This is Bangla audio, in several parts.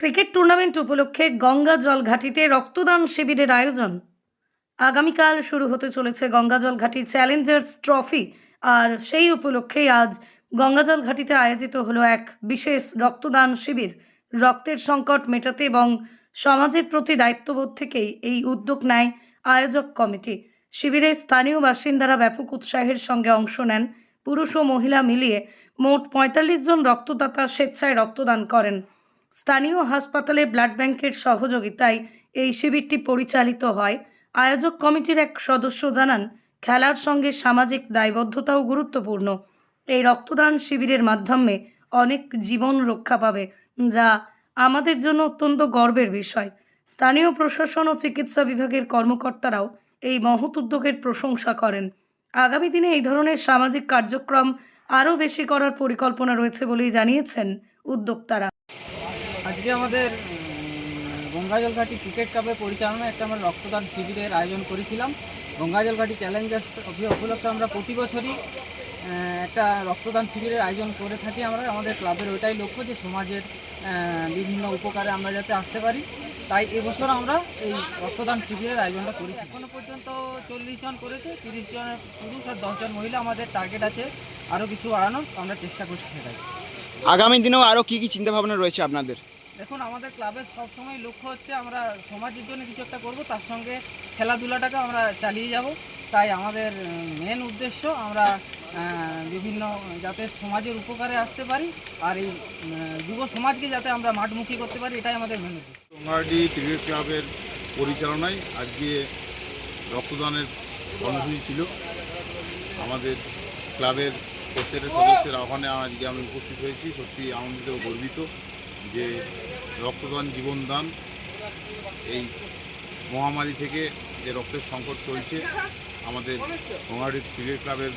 ক্রিকেট টুর্নামেন্ট উপলক্ষে গঙ্গা জলঘাটিতে রক্তদান শিবিরের আয়োজন। আগামীকাল শুরু হতে চলেছে গঙ্গা জলঘাটি চ্যালেঞ্জার্স ট্রফি। আর সেই উপলক্ষেই আজ গঙ্গা জলঘাটিতে আয়োজিত হলো এক বিশেষ রক্তদান শিবির। রক্তের সংকট মেটাতে এবং সমাজের প্রতি দায়িত্ববোধ থেকেই এই উদ্যোগ নেয় আয়োজক কমিটি। শিবিরে স্থানীয় বাসিন্দারা ব্যাপক উৎসাহের সঙ্গে অংশ নেন। পুরুষ ও মহিলা মিলিয়ে মোট ৪৫ জন রক্তদাতা স্বেচ্ছায় রক্তদান করেন। স্থানীয় হাসপাতালে ব্লাড ব্যাংকের সহযোগিতায় এই শিবিরটি পরিচালিত হয়। আয়োজক কমিটির এক সদস্য জানান, খেলার সঙ্গে সামাজিক দায়বদ্ধতাও গুরুত্বপূর্ণ। এই রক্তদান শিবিরের মাধ্যমে অনেক জীবন রক্ষা পাবে, যা আমাদের জন্য অত্যন্ত গর্বের বিষয়। স্থানীয় প্রশাসন ও চিকিৎসা বিভাগের কর্মকর্তারাও এই মহৎ উদ্যোগের প্রশংসা করেন। আগামী দিনে এই ধরনের সামাজিক কার্যক্রম আরও বেশি করার পরিকল্পনা রয়েছে বলেই জানিয়েছেন উদ্যোক্তারা। আজকে আমাদের গঙ্গা জলঘাটি ক্রিকেট কাপের পরিচালনায় একটা আমরা রক্তদান শিবিরের আয়োজন করেছিলাম। গঙ্গা জলঘাটি চ্যালেঞ্জার্স ট্রফি উপলক্ষে আমরা প্রতি বছরই একটা রক্তদান শিবিরের আয়োজন করে থাকি। আমাদের ক্লাবের ওইটাই লক্ষ্য যে সমাজের বিভিন্ন উপকারে আমরা যাতে আসতে পারি। তাই এবছর আমরা এই রক্তদান শিবিরের আয়োজনটা করেছি। এখনও পর্যন্ত 40 জন করেছে, 30 জনের পুরুষ আর 10 জন মহিলা। আমাদের টার্গেট আছে আরও কিছু বাড়ানোর, আমরা চেষ্টা করছি সেটাই। আগামী দিনেও আরও কী কী চিন্তাভাবনা রয়েছে আপনাদের? দেখুন, আমাদের ক্লাবের সবসময় লক্ষ্য হচ্ছে আমরা সমাজের জন্য কিছু একটা করবো, তার সঙ্গে খেলাধুলাটাকে আমরা চালিয়ে যাব। তাই আমাদের মেন উদ্দেশ্য আমরা বিভিন্ন যাতে সমাজের উপকারে আসতে পারি আর এই যুব সমাজকে যাতে আমরা মাঠমুখী করতে পারি, এটাই আমাদের মেন উদ্দেশ্য। গঙ্গাটি ক্রিকেট ক্লাবের পরিচালনায় আজকে রক্তদানের কর্মসূচি ছিল। আমাদের ক্লাবের প্রত্যেকটা সদস্যের আহ্বানে আজকে আমি উপস্থিত হয়েছি। সত্যি আনন্দিত ও গর্বিত যে রক্তদান জীবনদান। এই মহামারী থেকে যে রক্তের সংকট চলছে, আমাদের গঙ্গাটি ক্রিকেট ক্লাবের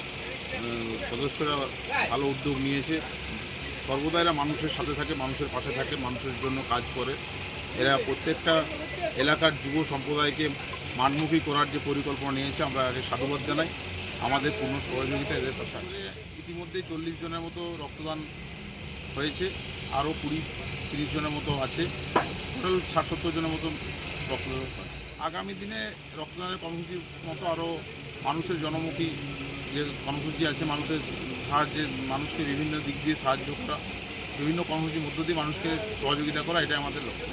সদস্যরা ভালো উদ্যোগ নিয়েছে। সর্বদা এরা মানুষের সাথে থাকে, মানুষের পাশে থাকে, মানুষের জন্য কাজ করে। এরা প্রত্যেকটা এলাকার যুব সম্প্রদায়কে মাঠমুখী করার যে পরিকল্পনা নিয়েছে, আমরা আগে সাধুবাদ জানাই। আমাদের পূর্ণ সহযোগিতা এদের পাশে আছে। ইতিমধ্যেই 40 জনের মতো রক্তদান হয়েছে, আরও 20-30 জনের মতো আছে। টোটাল 60-70 জনের মতো রক্তদান। আগামী দিনে রক্তদানের কর্মসূচির মতো আরও মানুষের জনমুখী যে কর্মসূচি আছে, মানুষের সাহায্যে মানুষকে বিভিন্ন দিক দিয়ে সাহায্য করা, বিভিন্ন কর্মসূচির মধ্য দিয়ে মানুষকে সহযোগিতা করা, এটাই আমাদের লক্ষ্য।